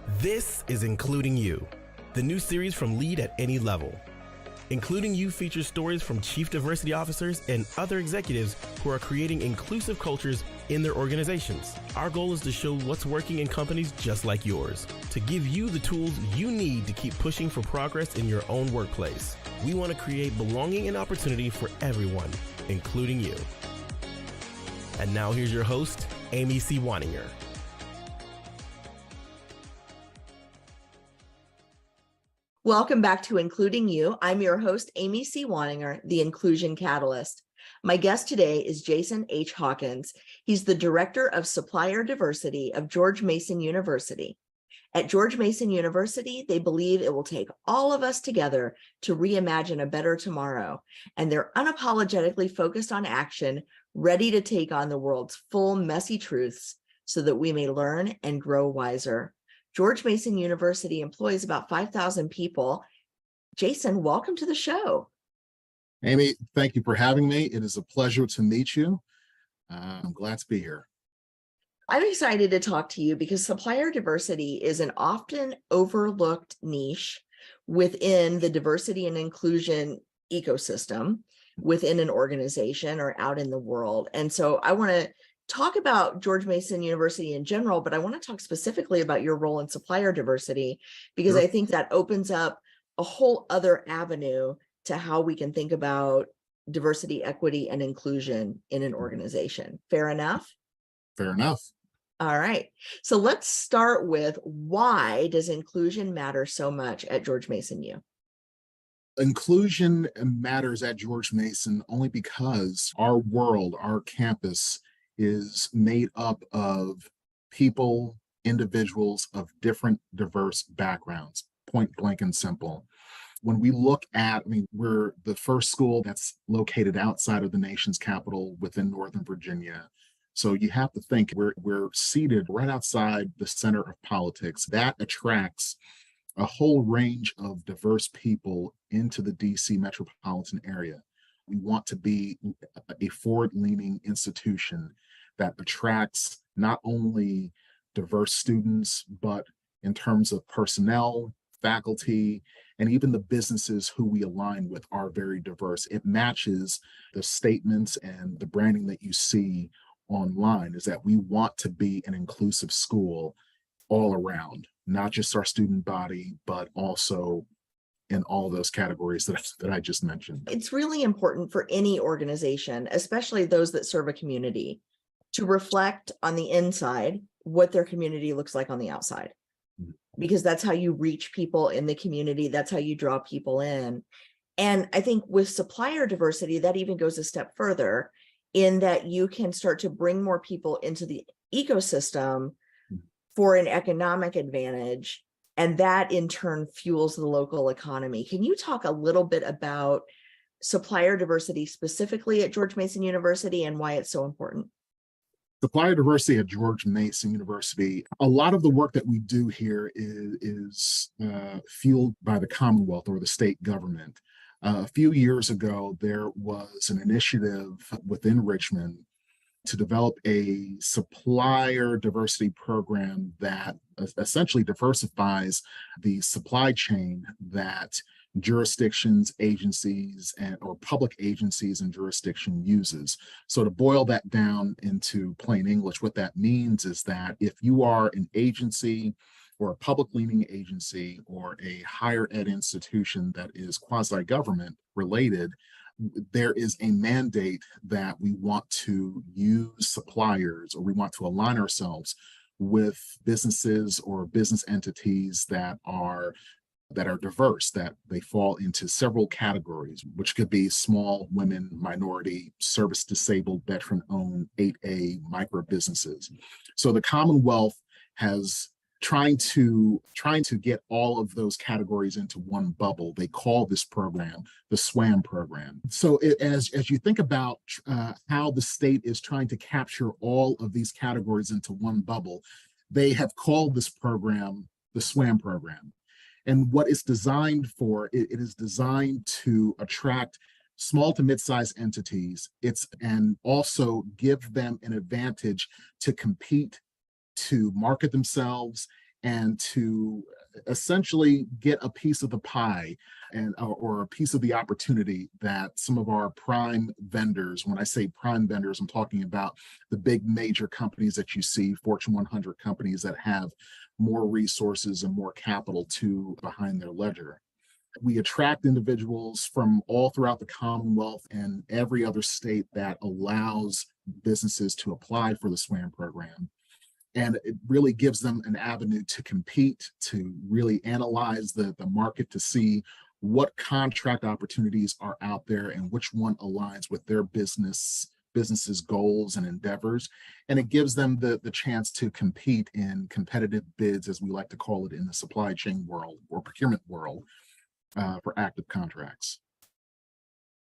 This is Including You, the new series from Lead at Any Level. Including You features stories from chief diversity officers and other executives who are creating inclusive cultures in their organizations. Our goal is to show what's working in companies just like yours, to give you the tools you need to keep pushing for progress in your own workplace. We want to create belonging and opportunity for everyone, including you. And now here's your host, Amy C. Waninger. Welcome back to Including You. I'm your host, Amy C. Waninger, the Inclusion Catalyst. My guest today is Jason H. Hawkins. He's the Director of Supplier Diversity of George Mason University. At George Mason University, they believe it will take all of us together to reimagine a better tomorrow, and they're unapologetically focused on action, ready to take on the world's full, messy truths so that we may learn and grow wiser. George Mason University employs about 5,000 people. Jason, welcome to the show. Amy, thank you for having me. It is a pleasure to meet you. I'm glad to be here. I'm excited to talk to you because supplier diversity is an often overlooked niche within the diversity and inclusion ecosystem within an organization or out in the world. And so I want to talk about George Mason University in general, but I want to talk specifically about your role in supplier diversity, because Sure. I think that opens up a whole other avenue to how we can think about diversity, equity, and inclusion in an organization. Fair enough? Fair enough. All right. So let's start with, why does inclusion matter so much at George Mason U? Inclusion matters at George Mason only because our world, our campus, is made up of people, individuals of different diverse backgrounds, point blank and simple. When we look at, we're the first school that's located outside of the nation's capital within Northern Virginia. So you have to think we're seated right outside the center of politics. That attracts a whole range of diverse people into the DC metropolitan area. We want to be a forward-leaning institution that attracts not only diverse students, but in terms of personnel, faculty, and even the businesses who we align with are very diverse. It matches the statements and the branding that you see online, is that we want to be an inclusive school all around, not just our student body, but also in all those categories that I just mentioned. It's really important for any organization, especially those that serve a community, to reflect on the inside what their community looks like on the outside, because that's how you reach people in the community. That's how you draw people in. And I think with supplier diversity, that even goes a step further, in that you can start to bring more people into the ecosystem for an economic advantage, and that in turn fuels the local economy. Can you talk a little bit about supplier diversity specifically at George Mason University and why it's so important? Supplier diversity at George Mason University, a lot of the work that we do here is fueled by the Commonwealth or the state government. A few years ago, there was an initiative within Richmond to develop a supplier diversity program that essentially diversifies the supply chain that jurisdictions, agencies, or public agencies and jurisdiction uses. So to boil that down into plain English, what that means is that if you are an agency or a public-leaning agency or a higher ed institution that is quasi-government related, there is a mandate that we want to use suppliers, or we want to align ourselves with businesses or business entities that are diverse, that they fall into several categories, which could be small, women, minority, service disabled, veteran-owned, 8A micro businesses. So the Commonwealth has trying to get all of those categories into one bubble. They call this program the SWAM program. So as you think about how the state is trying to capture all of these categories into one bubble, they have called this program the SWAM program. And what it's designed for, it is designed to attract small to mid-sized entities, and also give them an advantage to compete, to market themselves, and to essentially get a piece of the pie and or a piece of the opportunity that some of our prime vendors, when I say prime vendors, I'm talking about the big major companies that you see, Fortune 100 companies that have more resources and more capital to behind their ledger. We attract individuals from all throughout the Commonwealth and every other state that allows businesses to apply for the SWAM program. And it really gives them an avenue to compete, to really analyze the market to see what contract opportunities are out there and which one aligns with their business's goals and endeavors. And it gives them the chance to compete in competitive bids, as we like to call it in the supply chain world or procurement world, for active contracts.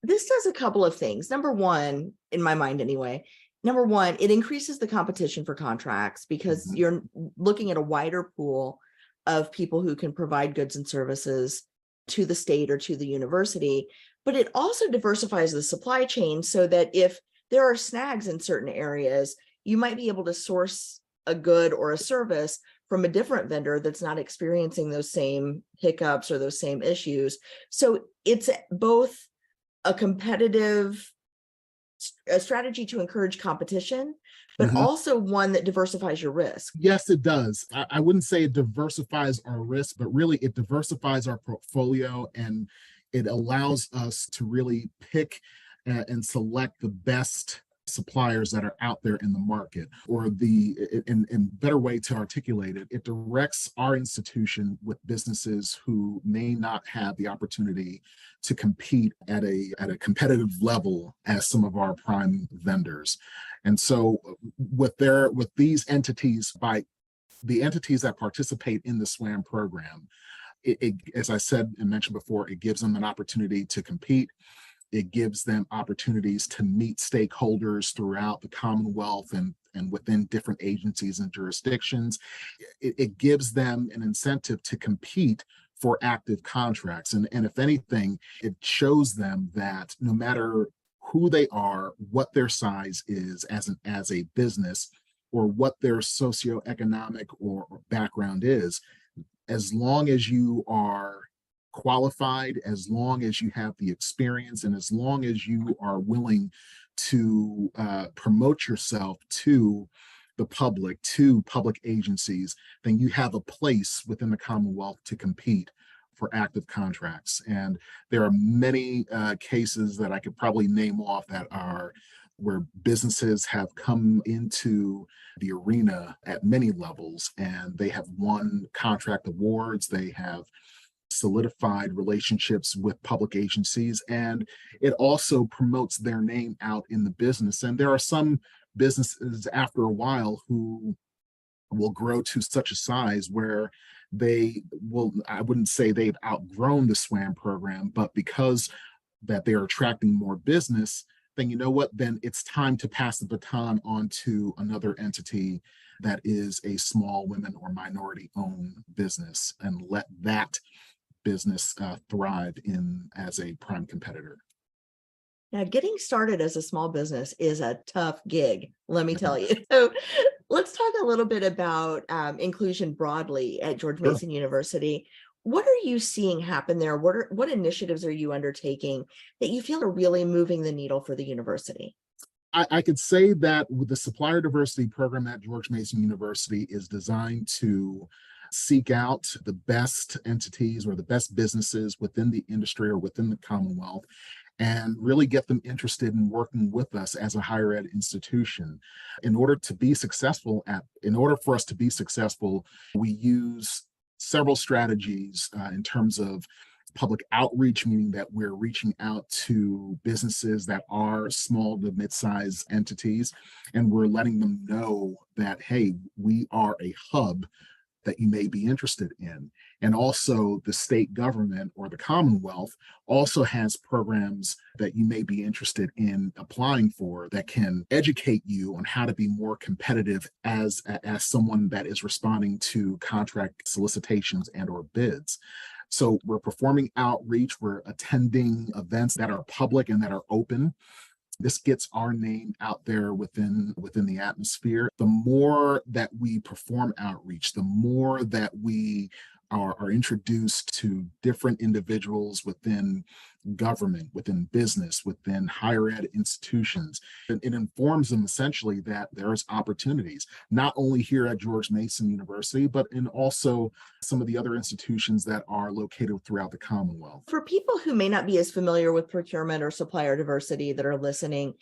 This does a couple of things. Number one, in my mind anyway, number one, it increases the competition for contracts because you're looking at a wider pool of people who can provide goods and services to the state or to the university. But it also diversifies the supply chain so that if there are snags in certain areas, you might be able to source a good or a service from a different vendor that's not experiencing those same hiccups or those same issues. So it's both a competitive strategy to encourage competition, but also one that diversifies your risk. Yes, it does. I wouldn't say it diversifies our risk, but really it diversifies our portfolio, and it allows us to really pick and select the best suppliers that are out there in the market, or in better way to articulate it, it directs our institution with businesses who may not have the opportunity to compete at a competitive level as some of our prime vendors. And so with these entities, by the entities that participate in the SWAM program, as I said and mentioned before, it gives them an opportunity to compete. It gives them opportunities to meet stakeholders throughout the Commonwealth and within different agencies and jurisdictions. It gives them an incentive to compete for active contracts. And if anything, it shows them that no matter who they are, what their size is as a business, or what their socioeconomic or background is, as long as you are qualified, as long as you have the experience, and as long as you are willing to promote yourself to the public, to public agencies, then you have a place within the Commonwealth to compete for active contracts. And there are many cases that I could probably name off that are where businesses have come into the arena at many levels, and they have won contract awards, they have solidified relationships with public agencies, and it also promotes their name out in the business. And there are some businesses after a while who will grow to such a size where they will, I wouldn't say they've outgrown the SWAM program, but because that they're attracting more business, then you know what, then it's time to pass the baton on to another entity that is a small women or minority owned business, and let that business thrive as a prime competitor. Now, getting started as a small business is a tough gig, let me tell you. So let's talk a little bit about inclusion broadly at George Mason University. What are you seeing happen there? What initiatives are you undertaking that you feel are really moving the needle for the university? I could say that with the Supplier Diversity program at George Mason University is designed to seek out the best entities or the best businesses within the industry or within the Commonwealth, and really get them interested in working with us as a higher ed institution. In order for us to be successful, we use several strategies in terms of public outreach, meaning that we're reaching out to businesses that are small to mid-sized entities, and we're letting them know that, hey, we are a hub that you may be interested in. And also the state government or the Commonwealth also has programs that you may be interested in applying for that can educate you on how to be more competitive as someone that is responding to contract solicitations and or bids. So we're performing outreach, we're attending events that are public and that are open. This gets our name out there within the atmosphere. The more that we perform outreach, the more that we are introduced to different individuals within government, within business, within higher ed institutions. It informs them essentially that there's opportunities, not only here at George Mason University, but in also some of the other institutions that are located throughout the Commonwealth. For people who may not be as familiar with procurement or supplier diversity that are listening,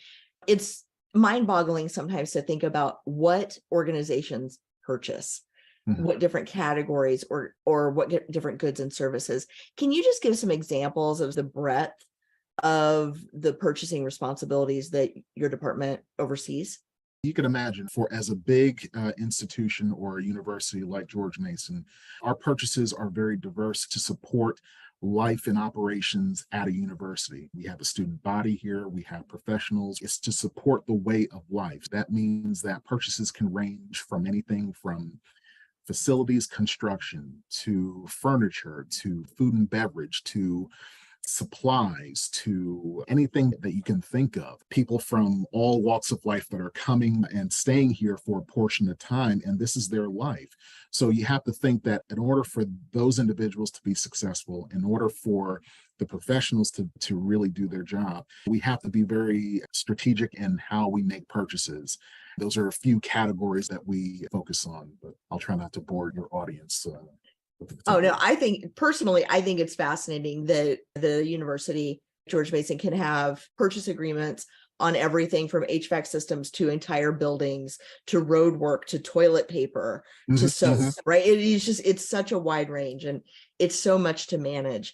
it's mind-boggling sometimes to think about what organizations purchase. What different categories or what different goods and services. Can you just give some examples of the breadth of the purchasing responsibilities that your department oversees? You can imagine, for as a big institution or a university like George Mason, our purchases are very diverse to support life and operations at a university. We have a student body here, we have professionals. It's to support the way of life. That means that purchases can range from anything from facilities construction to furniture to food and beverage to supplies to anything that you can think of. People from all walks of life that are coming and staying here for a portion of time, and this is their life. So you have to think that in order for those individuals to be successful, in order for the professionals to really do their job, we have to be very strategic in how we make purchases. Those are a few categories that we focus on, but I'll try not to bore your audience. Oh, no, I think it's fascinating that the university, George Mason, can have purchase agreements on everything from HVAC systems to entire buildings to road work to toilet paper to soap, right? It's such a wide range and it's so much to manage.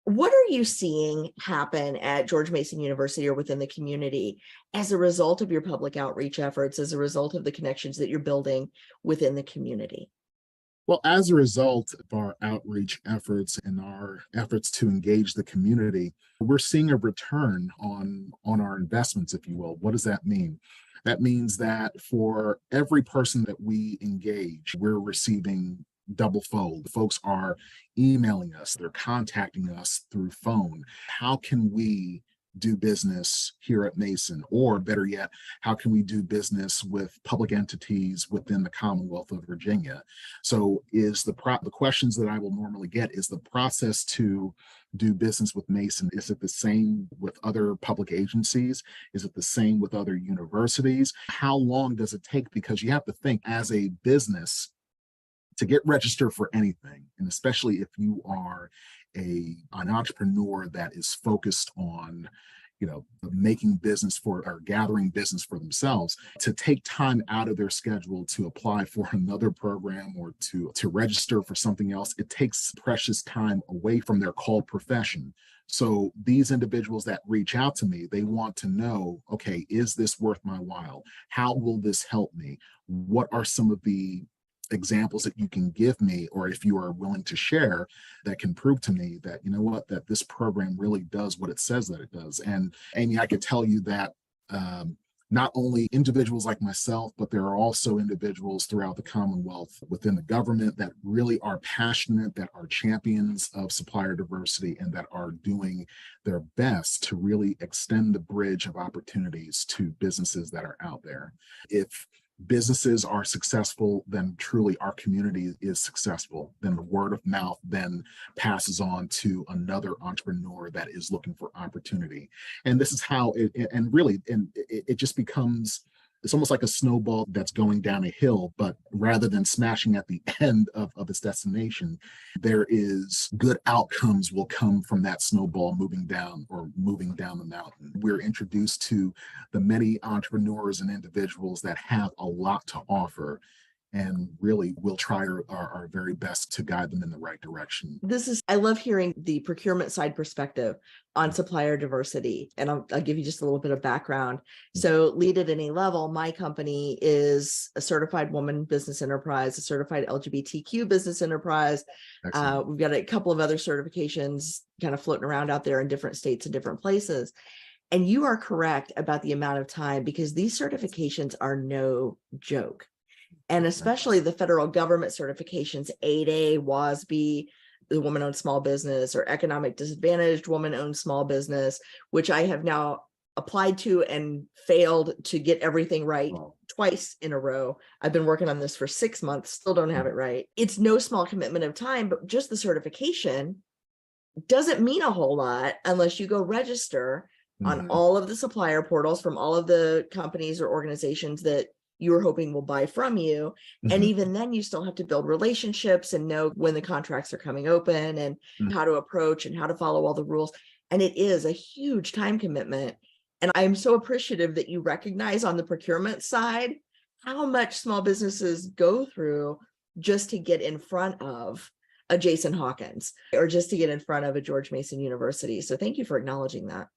What are you seeing happen at George Mason University or within the community as a result of your public outreach efforts, as a result of the connections that you're building within the community? Well, as a result of our outreach efforts and our efforts to engage the community, we're seeing a return on our investments, if you will. What does that mean? That means that for every person that we engage, we're receiving double fold. Folks are emailing us, they're contacting us through phone. How can we do business here at Mason? Or better yet, how can we do business with public entities within the Commonwealth of Virginia? So the questions that I will normally get is the process to do business with Mason. Is it the same with other public agencies? Is it the same with other universities? How long does it take? Because you have to think, as a business, to get registered for anything, and especially if you are an entrepreneur that is focused on making business or gathering business for themselves, to take time out of their schedule to apply for another program or to register for something else, it takes precious time away from their called profession. So these individuals that reach out to me, they want to know, okay, is this worth my while? How will this help me? What are some of the examples that you can give me, or if you are willing to share, that can prove to me that, that this program really does what it says that it does. And Amy, I could tell you that not only individuals like myself, but there are also individuals throughout the Commonwealth within the government that really are passionate, that are champions of supplier diversity, and that are doing their best to really extend the bridge of opportunities to businesses that are out there. If businesses are successful, then truly our community is successful. Then the word of mouth then passes on to another entrepreneur that is looking for opportunity. And this is how it just becomes, it's almost like a snowball that's going down a hill, but rather than smashing at the end of its destination, there is good outcomes will come from that snowball moving down the mountain. We're introduced to the many entrepreneurs and individuals that have a lot to offer, and really we'll try our very best to guide them in the right direction. I love hearing the procurement side perspective on supplier diversity. And I'll give you just a little bit of background. So Lead at Any Level, my company, is a certified woman business enterprise, a certified LGBTQ business enterprise. We've got a couple of other certifications kind of floating around out there in different states and different places. And you are correct about the amount of time, because these certifications are no joke. And especially the federal government certifications, 8A, WASB, the woman-owned small business, or economic disadvantaged woman-owned small business, which I have now applied to and failed to get everything right Oh. twice in a row. I've been working on this for 6 months, still don't have it right. It's no small commitment of time, but just the certification doesn't mean a whole lot unless you go register on all of the supplier portals from all of the companies or organizations that you were hoping will buy from you. And even then you still have to build relationships and know when the contracts are coming open and how to approach and how to follow all the rules. And it is a huge time commitment. And I'm so appreciative that you recognize on the procurement side how much small businesses go through just to get in front of a Jason Hawkins or just to get in front of a George Mason University. So thank you for acknowledging that.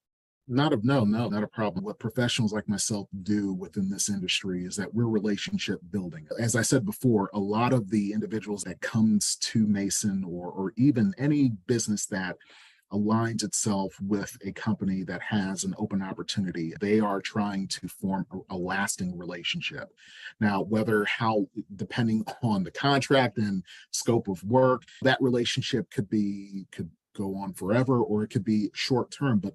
Not a problem. What professionals like myself do within this industry is that we're relationship building. As I said before, a lot of the individuals that comes to Mason or even any business that aligns itself with a company that has an open opportunity, they are trying to form a lasting relationship. Now, depending on the contract and scope of work, that relationship could go on forever, or it could be short term, but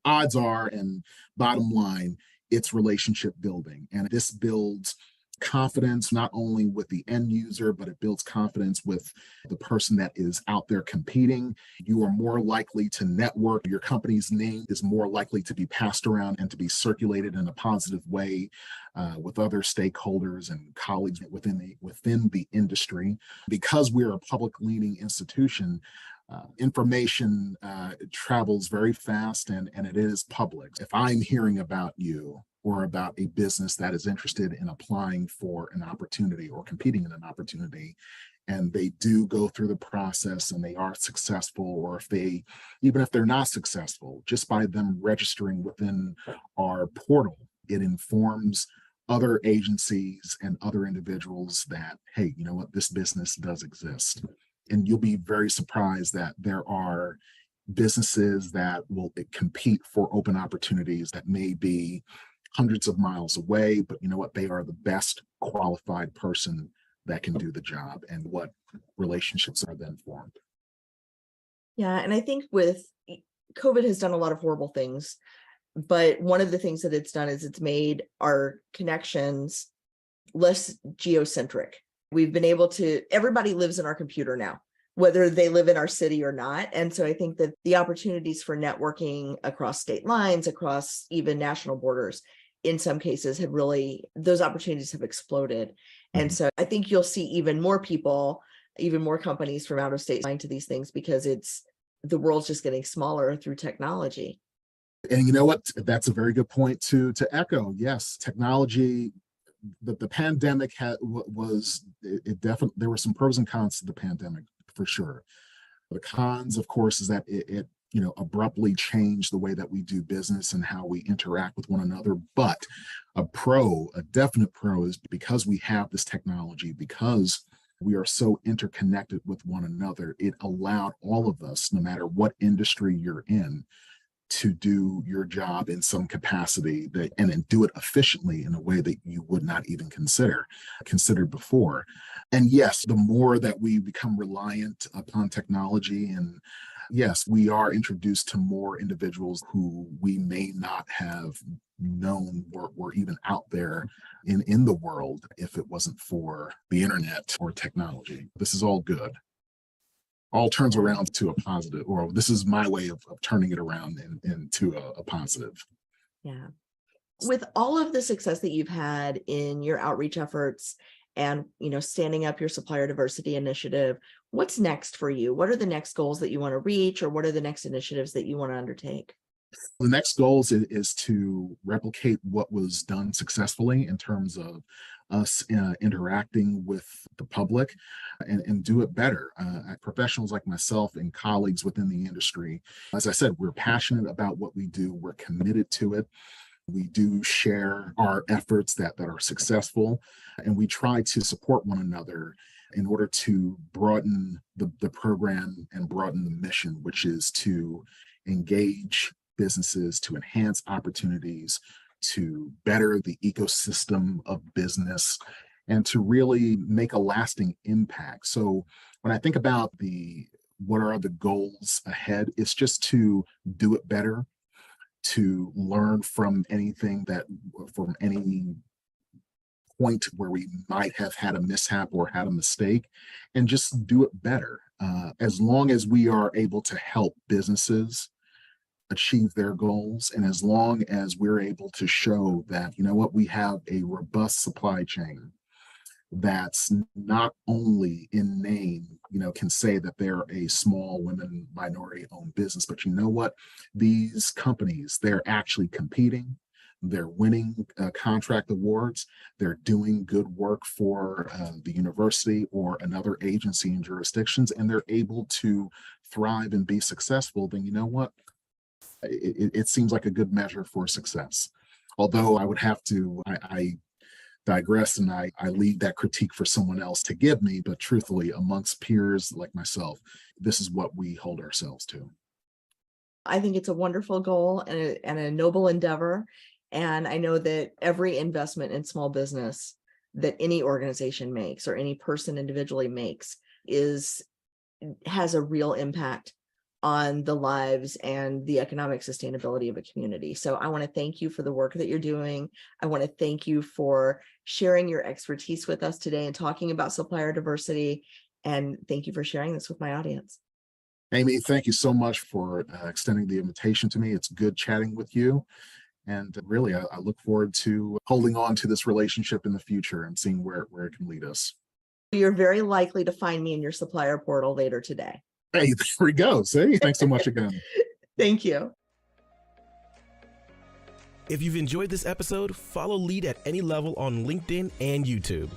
odds are, and bottom line, it's relationship building. And this builds confidence not only with the end user, but it builds confidence with the person that is out there competing. You are more likely to network. Your company's name is more likely to be passed around and to be circulated in a positive way with other stakeholders and colleagues within the industry. Because we're a public-leaning institution, information travels very fast and it is public. If I'm hearing about you or about a business that is interested in applying for an opportunity or competing in an opportunity, and they do go through the process and they are successful, or even if they're not successful, just by them registering within our portal, it informs other agencies and other individuals that, hey, you know what, this business does exist. And you'll be very surprised that there are businesses that will compete for open opportunities that may be hundreds of miles away, but you know what, they are the best qualified person that can do the job, and what relationships are then formed. Yeah, and I think with COVID has done a lot of horrible things, but one of the things that it's done is it's made our connections less geocentric. We've been able to, everybody lives in our computer now, whether they live in our city or not. And so I think that the opportunities for networking across state lines, across even national borders, in some cases those opportunities have exploded. And so I think you'll see even more people, even more companies from out of state sign to these things, because the world's just getting smaller through technology. And you know what, that's a very good point to echo. Yes, technology, the pandemic definitely, there were some pros and cons to the pandemic for sure. The cons, of course, is that it abruptly changed the way that we do business and how we interact with one another. But a definite pro is because we have this technology, because we are so interconnected with one another, it allowed all of us, no matter what industry you're in, to do your job in some capacity and then do it efficiently in a way that you would not even considered before. And yes, the more that we become reliant upon technology, and yes, we are introduced to more individuals who we may not have known were even out there in the world if it wasn't for the internet or technology. This is all good. All turns around to a positive, or this is my way of turning it around into a positive. Yeah. With all of the success that you've had in your outreach efforts and, standing up your supplier diversity initiative, what's next for you? What are the next goals that you want to reach, or what are the next initiatives that you want to undertake? The next goal is to replicate what was done successfully in terms of us interacting with the public, and do it better. Professionals like myself and colleagues within the industry, as I said, we're passionate about what we do. We're committed to it. We do share our efforts that are successful, and we try to support one another in order to broaden the program and broaden the mission, which is to engage businesses, to enhance opportunities, to better the ecosystem of business, and to really make a lasting impact. So when I think about what are the goals ahead, it's just to do it better, to learn from from any point where we might have had a mishap or had a mistake, and just do it better. As long as we are able to help businesses achieve their goals, and as long as we're able to show that, you know what, we have a robust supply chain that's not only in name, can say that they're a small women minority owned business, but you know what, these companies, they're actually competing, they're winning contract awards, they're doing good work for the university or another agency in jurisdictions, and they're able to thrive and be successful, then you know what, it seems like a good measure for success. Although I would have to, I digress, and I leave that critique for someone else to give me, but truthfully, amongst peers like myself, this is what we hold ourselves to. I think it's a wonderful goal and a noble endeavor. And I know that every investment in small business that any organization makes or any person individually makes has a real impact on the lives and the economic sustainability of a community. So I want to thank you for the work that you're doing. I want to thank you for sharing your expertise with us today and talking about supplier diversity. And thank you for sharing this with my audience. Amy, thank you so much for extending the invitation to me. It's good chatting with you. And really, I look forward to holding on to this relationship in the future and seeing where it can lead us. You're very likely to find me in your supplier portal later today. Hey, there we go. See, thanks so much again. Thank you. If you've enjoyed this episode, follow Lead at Any Level on LinkedIn and YouTube.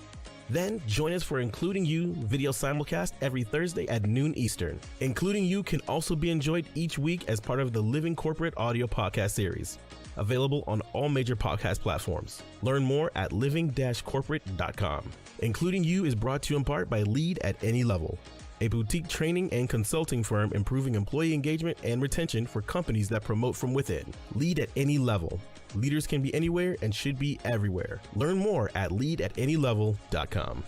Then join us for Including You video simulcast every Thursday at noon Eastern. Including You can also be enjoyed each week as part of the Living Corporate audio podcast series, available on all major podcast platforms. Learn more at living-corporate.com. Including You is brought to you in part by Lead at Any Level, a boutique training and consulting firm improving employee engagement and retention for companies that promote from within. Lead at Any Level. Leaders can be anywhere and should be everywhere. Learn more at leadatanylevel.com.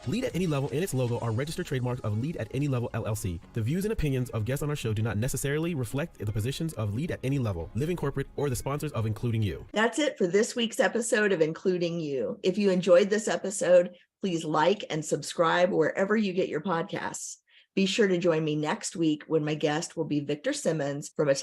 Lead at Any Level and its logo are registered trademarks of Lead at Any Level LLC. The views and opinions of guests on our show do not necessarily reflect the positions of Lead at Any Level, Living Corporate, or the sponsors of Including You. That's it for this week's episode of Including You. If you enjoyed this episode, please like and subscribe wherever you get your podcasts. Be sure to join me next week when my guest will be Victor Simmons from a